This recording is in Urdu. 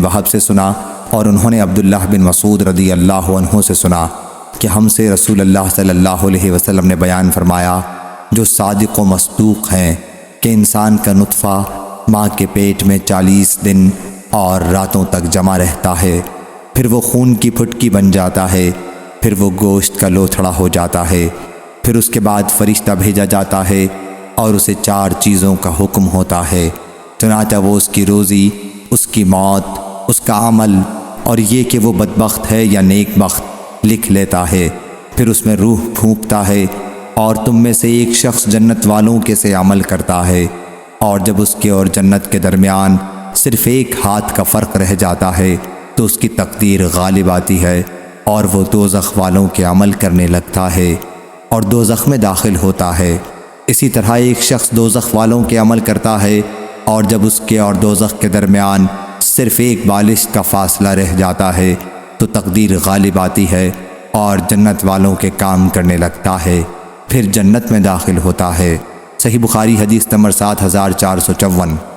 وہب سے سنا اور انہوں نے عبداللہ بن مسعود رضی اللہ عنہ سے سنا کہ ہم سے رسول اللہ صلی اللہ علیہ وسلم نے بیان فرمایا، جو صادق و مصدوق ہیں کہ انسان کا نطفہ ماں کے پیٹ میں 40 دن اور راتوں تک جمع رہتا ہے، پھر وہ خون کی پھٹکی بن جاتا ہے، پھر وہ گوشت کا لوتھڑا ہو جاتا ہے، پھر اس کے بعد فرشتہ بھیجا جاتا ہے اور اسے 4 چیزوں کا حکم ہوتا ہے، چنانچہ وہ اس کی روزی، اس کی موت، اس کا عمل اور یہ کہ وہ بدبخت ہے یا نیک بخت لکھ لیتا ہے، پھر اس میں روح پھونکتا ہے اور تم میں سے ایک شخص جنت والوں کے سے عمل کرتا ہے، اور جب اس کے اور جنت کے درمیان صرف ایک ہاتھ کا فرق رہ جاتا ہے تو اس کی تقدیر غالب آتی ہے اور وہ دوزخ والوں کے عمل کرنے لگتا ہے اور دوزخ میں داخل ہوتا ہے۔ اسی طرح ایک شخص دوزخ والوں کے عمل کرتا ہے اور جب اس کے اور دوزخ کے درمیان صرف ایک بالشت کا فاصلہ رہ جاتا ہے تو تقدیر غالب آتی ہے اور جنت والوں کے کام کرنے لگتا ہے، پھر جنت میں داخل ہوتا ہے۔ صحیح بخاری حدیث نمبر 7454۔